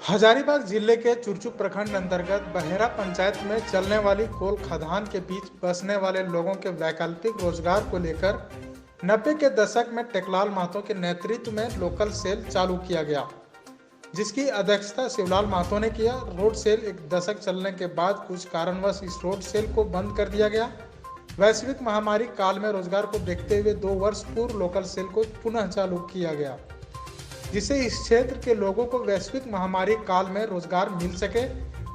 हजारीबाग जिले के चुरचू प्रखंड अंतर्गत बहेरा पंचायत में चलने वाली कोल खदान के बीच बसने वाले लोगों के वैकल्पिक रोजगार को लेकर 90 के दशक में टेकलाल महतो के नेतृत्व में लोकल सेल चालू किया गया, जिसकी अध्यक्षता शिवलाल महतो ने किया। रोड सेल एक दशक चलने के बाद कुछ कारणवश इस रोड सेल को बंद कर दिया गया। वैश्विक महामारी काल में रोजगार को देखते हुए 2 वर्ष पूर्व लोकल सेल को पुनः चालू किया गया, जिससे इस क्षेत्र के लोगों को वैश्विक महामारी काल में रोजगार मिल सके।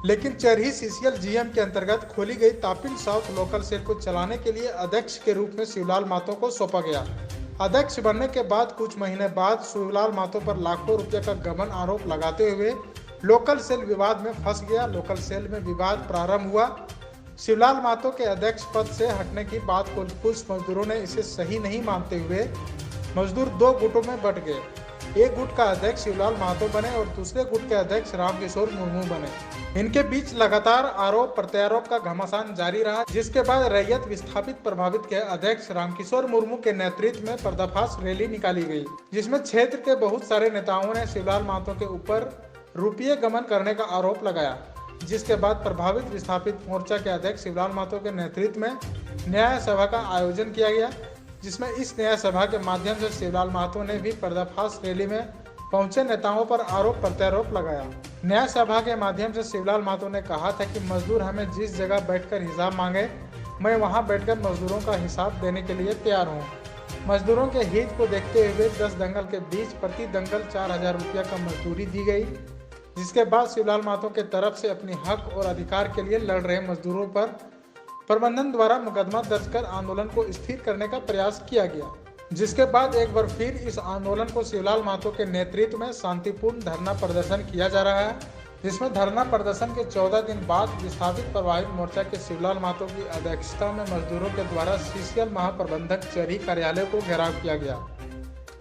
लेकिन चरही सीसीएल जीएम के अंतर्गत खोली गई तापिन साउथ लोकल सेल को चलाने के लिए अध्यक्ष के रूप में शिवलाल महतो को सौंपा गया। अध्यक्ष बनने के बाद कुछ महीने बाद शिवलाल महतो पर लाखों रुपये का गबन आरोप लगाते हुए लोकल सेल विवाद में फंस गया। लोकल सेल में विवाद प्रारंभ हुआ। शिवलाल महतो के अध्यक्ष पद से हटने की बात को कुछ मजदूरों ने इसे सही नहीं मानते हुए मजदूर 2 गुटों में बंट गए। एक गुट का अध्यक्ष शिवलाल महतो बने और दूसरे गुट के अध्यक्ष रामकिशोर मुर्मू बने। इनके बीच लगातार आरोप प्रत्यारोप का घमासान जारी रहा, जिसके बाद रैयत विस्थापित प्रभावित के अध्यक्ष रामकिशोर मुर्मू के नेतृत्व में पर्दाफाश रैली निकाली गई, जिसमें क्षेत्र के बहुत सारे नेताओं ने शिवलाल महतो के ऊपर रुपये गमन करने का आरोप लगाया। जिसके बाद प्रभावित विस्थापित मोर्चा के अध्यक्ष शिवलाल महतो के नेतृत्व में न्याय सभा का आयोजन किया गया, जिसमें इस न्याय सभा के माध्यम से शिवलाल महतो ने भी पर्दाफाश रैली में पहुंचे नेताओं पर आरोप प्रत्यारोप लगाया। न्याय सभा के माध्यम से शिवलाल महतो ने कहा था कि मजदूर हमें जिस जगह बैठकर हिसाब मांगे, मैं वहां बैठकर मजदूरों का हिसाब देने के लिए तैयार हूं। मजदूरों के हित को देखते हुए 10 दंगल के बीच प्रति दंगल 4000 रुपया का मजदूरी दी गई, जिसके बाद शिवलाल महतो के तरफ से अपनी हक और अधिकार के लिए लड़ रहे मजदूरों पर प्रबंधन द्वारा मुकदमा दर्ज कर आंदोलन को स्थिर करने का प्रयास किया गया। जिसके बाद एक बार फिर इस आंदोलन को शिवलाल महतो के नेतृत्व में शांतिपूर्ण धरना प्रदर्शन किया जा रहा है, जिसमें धरना प्रदर्शन के 14 दिन बाद विस्थापित प्रभावित मोर्चा के शिवलाल महतो की अध्यक्षता में मजदूरों के द्वारा सीसीएल महाप्रबंधक चरही कार्यालय को घेराव किया गया।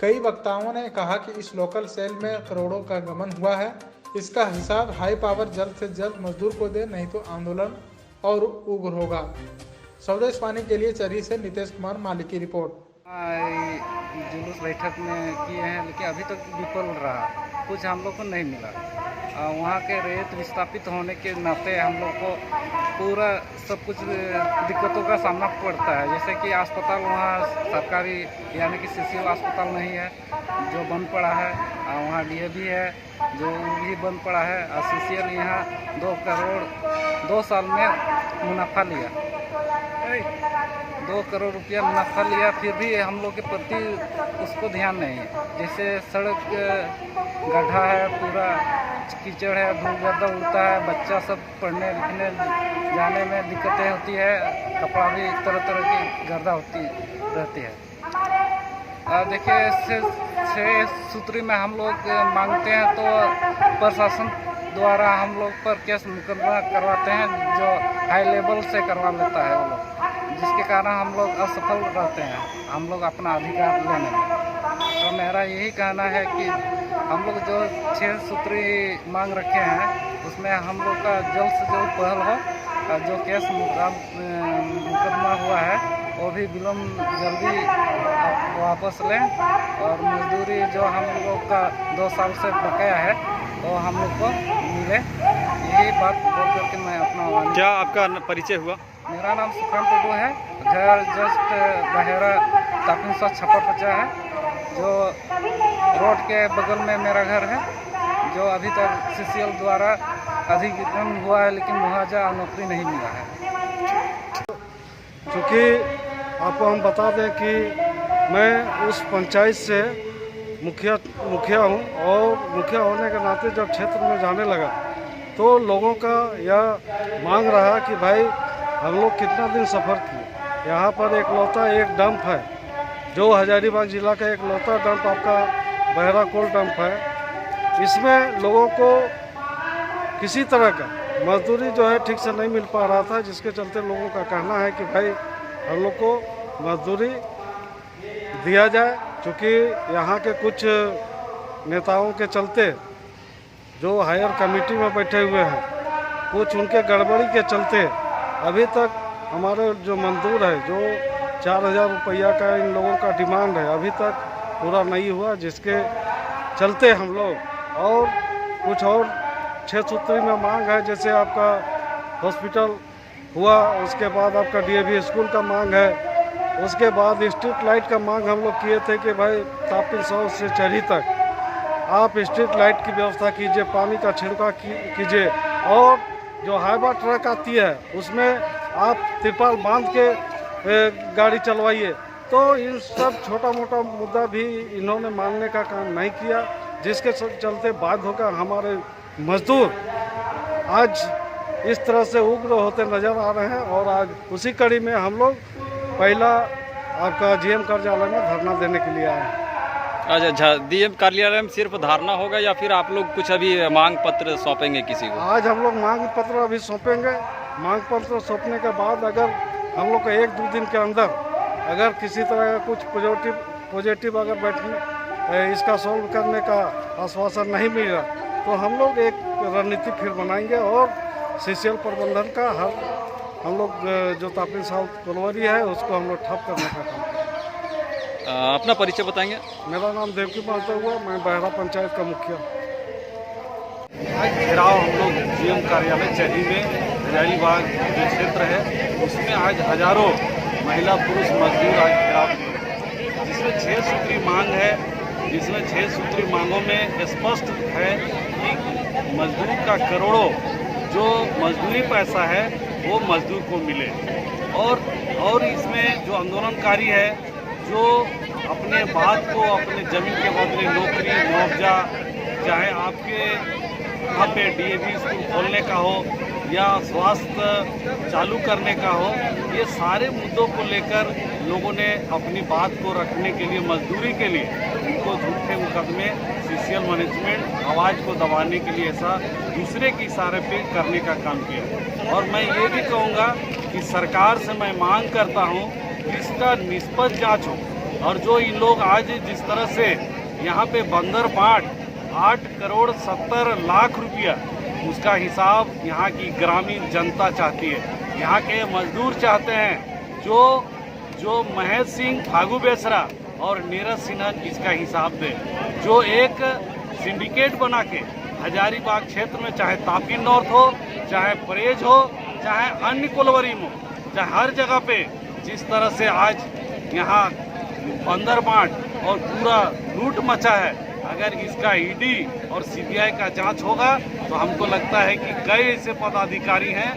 कई वक्ताओं ने कहा कि इस लोकल सेल में करोड़ों का गबन हुआ है, इसका हिसाब हाई पावर जल्द से जल्द मजदूर को दे, नहीं तो आंदोलन और उग्र होगा। स्वदेश वाणी के लिए चरही से नितेश कुमार माली की रिपोर्ट। जुलूस बैठक में किए हैं, लेकिन अभी तक विफल रहा, कुछ हम लोग को नहीं मिला। वहाँ के रेत विस्थापित होने के नाते हम लोग को पूरा सब कुछ दिक्कतों का सामना पड़ता है। जैसे कि अस्पताल वहाँ सरकारी यानी कि सीसीएल अस्पताल नहीं है, जो बंद पड़ा है। वहाँ डीएवी है जो भी बंद पड़ा है। और सीसीएल यहाँ 2 करोड़ 2 साल में मुनाफा लिया, 2 करोड़ रुपया मुनाफा लिया, फिर भी हम लोग के प्रति उसको ध्यान नहीं है। जैसे सड़क गड्ढा है, पूरा कीचड़ है, धूल गर्दा उड़ता है, बच्चा सब पढ़ने लिखने जाने में दिक्कतें होती है, कपड़ा भी तरह तरह की गर्दा होती रहती है। देखिए 6 सूत्री में हम लोग मांगते हैं तो प्रशासन द्वारा हम लोग पर केस मुकदमा करवाते हैं, जो हाई लेवल से करवा लेता है वो लोग, जिसके कारण हम लोग असफल रहते हैं हम लोग अपना अधिकार लेने में। तो मेरा यही कहना है कि हम लोग जो 6 सूत्री मांग रखे हैं उसमें हम लोग का जल्द से जल्द पहल हो, जो केस मुकदमा हुआ है वो भी विलम्ब जल्दी वापस लें, और मजदूरी जो हम लोग का 2 साल से बकाया है वो हम लोग को मिले। यही बात बोल करके मैं अपना। क्या आपका परिचय हुआ? मेरा नाम सुखराम टुडू है, घर जस्ट बहेरा तापिन साउथ छप्पर पचा है, जो रोड के बगल में मेरा घर है, जो अभी तक सीसीएल द्वारा अधिग्रहण हुआ है, लेकिन मुआवजा और नौकरी नहीं मिला है। क्योंकि आपको हम बता दें कि मैं उस पंचायत से मुखिया हूं, और मुखिया होने के नाते जब क्षेत्र में जाने लगा तो लोगों का यह मांग रहा कि भाई हम लोग कितना दिन सफ़र किए, यहाँ पर एकलौता एक डंप है, जो हजारीबाग जिला का एकलौता डंप आपका बहेरा कोल डंप है। इसमें लोगों को किसी तरह का मजदूरी जो है ठीक से नहीं मिल पा रहा था, जिसके चलते लोगों का कहना है कि भाई हम लोग को मजदूरी दिया जाए। क्योंकि यहाँ के कुछ नेताओं के चलते जो हायर कमेटी में बैठे हुए हैं, कुछ उनके गड़बड़ी के चलते अभी तक हमारे जो मजदूर है, जो 4000 रुपया का इन लोगों का डिमांड है, अभी तक पूरा नहीं हुआ, जिसके चलते हम लोग और कुछ और 6 सूत्री में मांग है, जैसे आपका हॉस्पिटल हुआ, उसके बाद आपका डीएवी स्कूल का मांग है, उसके बाद स्ट्रीट लाइट का मांग हम लोग किए थे कि भाई तापिन साउथ से चरही तक आप स्ट्रीट लाइट की व्यवस्था कीजिए, पानी का छिड़काव कीजिए, और जो हाईवा ट्रक आती है उसमें आप तिरपाल बांध के गाड़ी चलवाइए। तो इन सब छोटा मोटा मुद्दा भी इन्होंने मानने का काम नहीं किया, जिसके चलते बाध्य होकर हमारे मजदूर आज इस तरह से उग्र होते नज़र आ रहे हैं। और आज उसी कड़ी में हम लोग पहला आपका जीएम कार्यालय में धरना देने के लिए आए हैं। अच्छा, डीएम कार्यालय में सिर्फ धारणा होगा या फिर आप लोग कुछ अभी मांग पत्र सौंपेंगे किसी को? आज हम लोग मांग पत्र अभी सौंपेंगे। मांग पत्र सौंपने के बाद अगर हम लोग को 1-2 दिन के अंदर अगर किसी तरह का कुछ पॉजिटिव अगर बैठने इसका सॉल्व करने का आश्वासन नहीं मिला तो हम लोग एक रणनीति फिर बनाएंगे और सीसीएल प्रबंधन का हम लोग जो तापिन साउथ कोलवरी है उसको हम लोग ठप करने का काम करेंगे। अपना परिचय बताएंगे? मेरा नाम देवकी मानता हुआ, मैं बहरा पंचायत का मुखिया। आज घेराव हम लोग जीएम कार्यालय चरही में हजारीबाग जो क्षेत्र है उसमें आज हजारों महिला पुरुष मजदूर आज घेराव किए, जिसमें 6 सूत्री मांग है, जिसमें 6 सूत्री मांगों में स्पष्ट है कि मजदूर का करोड़ों जो मजदूरी पैसा है वो मजदूर को मिले, और इसमें जो आंदोलनकारी है जो अपने बात को अपने जमीन के बदले नौकरी मुआवजा, चाहे आपके यहाँ पे डीएवी स्कूल खोलने का हो या स्वास्थ्य चालू करने का हो, ये सारे मुद्दों को लेकर लोगों ने अपनी बात को रखने के लिए, मजदूरी के लिए उनको झूठे मुकदमे सीसीएल मैनेजमेंट आवाज़ को दबाने के लिए ऐसा दूसरे के इशारे पे करने का काम किया। और मैं ये भी कहूँगा कि सरकार से मैं मांग करता हूँ कि इसका निष्पक्ष जांच हो, और जो इन लोग आज जिस तरह से यहाँ पे बंदर बाट 8 करोड़ 70 लाख रुपया उसका हिसाब यहाँ की ग्रामीण जनता चाहती है, यहाँ के मजदूर चाहते हैं। जो महेश सिंह फागू बेसरा और नीरज सिन्हा इसका हिसाब दे, जो एक सिंडिकेट बना के हजारीबाग क्षेत्र में चाहे तापी नॉर्थ हो, चाहे परेज हो, चाहे अन्य कोलवरी में, चाहे हर जगह पे जिस तरह से आज यहाँ बंदर बाट और पूरा लूट मचा है, अगर इसका ईडी और सीबीआई का जांच होगा तो हमको लगता है कि कई ऐसे पदाधिकारी हैं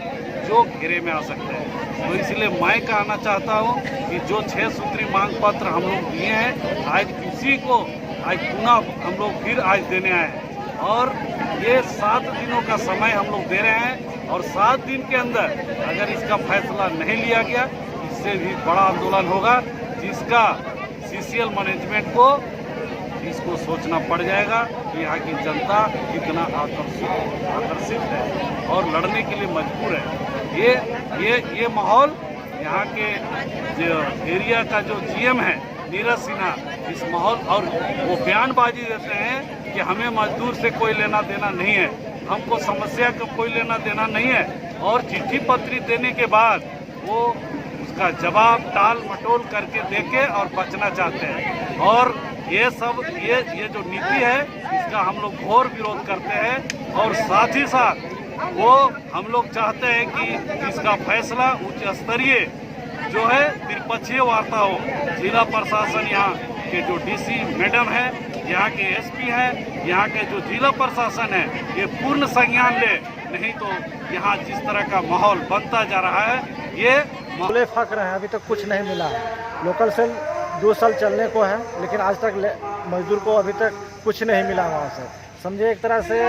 जो घेरे में आ सकते हैं। तो इसलिए मैं कहना चाहता हूं कि जो 6 सूत्री मांग पत्र हम लोग दिए हैं, आज उसी को आज पुनः हम लोग फिर आज देने आए हैं, और ये 7 दिनों का समय हम लोग दे रहे हैं, और 7 दिन के अंदर अगर इसका फैसला नहीं लिया गया, इससे भी बड़ा आंदोलन होगा, जिसका सीसीएल मैनेजमेंट को इसको सोचना पड़ जाएगा कि यहाँ की जनता कितना आकर्षित है और लड़ने के लिए मजबूर है। ये माहौल यहाँ के जो एरिया का जो जीएम है नीरज सिन्हा, इस माहौल और वो बयानबाजी देते हैं कि हमें मजदूर से कोई लेना देना नहीं है, हमको समस्या का कोई लेना देना नहीं है, और चिट्ठी पत्री देने के बाद वो उसका जवाब टाल मटोल करके देके और बचना चाहते हैं। और ये सब ये जो नीति है इसका हम लोग घोर विरोध करते हैं, और साथ ही साथ वो हम लोग चाहते हैं कि इसका फैसला उच्च स्तरीय जो है त्रिपक्षीय वार्ता हो। जिला प्रशासन यहाँ के जो डीसी मैडम है, यहाँ के एसपी है, यहाँ के जो जिला प्रशासन है, ये पूर्ण संज्ञान ले, नहीं तो यहाँ जिस तरह का माहौल बनता जा रहा है ये बोले फक रहे हैं। अभी तक कुछ नहीं मिला है। लोकल सेल 2 साल चलने को है, लेकिन आज तक मजदूर को अभी तक कुछ नहीं मिला वहाँ से। समझे एक तरह से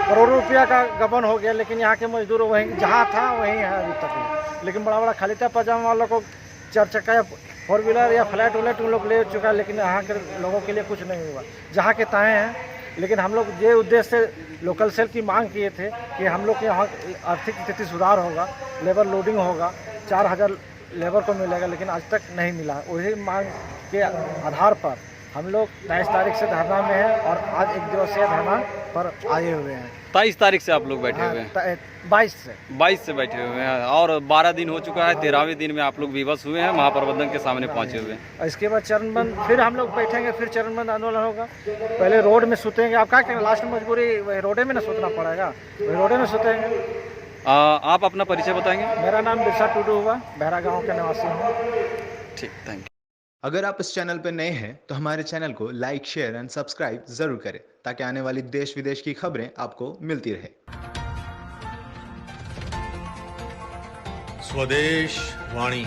करोड़ों रुपया का गबन हो गया, लेकिन यहाँ के मजदूर वहीं जहाँ था वहीं है अभी तक। लेकिन बड़ा बड़ा खलीता पजामा वालों को 4 चक्का या 4 व्हीलर या फ्लैट उलट उन लोग ले चुका है, लेकिन यहाँ के लोगों के लिए कुछ नहीं हुआ, जहाँ के ताए हैं। लेकिन हम लोग ये उद्देश्य से लोकल सेल की मांग किए थे कि हम लोग के यहाँ आर्थिक स्थिति सुधार होगा, लेबर लोडिंग होगा, 4000 लेबर को मिलेगा, लेकिन आज तक नहीं मिला। वही मांग के आधार पर हम लोग 23 तारीख से धरना में हैं और आज 1 दिवसीय धरना पर आए हुए हैं। 23 तारीख से आप लोग बैठे हुए हैं? 22 से बैठे हुए हैं और 12 दिन हो चुका है। 13वें दिन में आप लोग विवश हुए हैं, महाप्रबंधन के सामने पहुंचे हुए हैं। इसके बाद चरणबंद, फिर हम लोग बैठेंगे, फिर चरणबंद आंदोलन होगा। पहले रोड में सुतेंगे, आप क्या करेंगे, लास्ट में मजबूरी वही रोडे में ना सुतना पड़ेगा, वही रोडे में सुतेंगे। आप अपना परिचय बताएंगे? मेरा नाम बिरसा टुडू हुआ, बहरा गाँव के निवासी हूँ। ठीक, थैंक यू। अगर आप इस चैनल पर नए हैं तो हमारे चैनल को लाइक, शेयर एंड सब्सक्राइब जरूर करें ताकि आने वाली देश विदेश की खबरें आपको मिलती रहे। स्वदेश वाणी।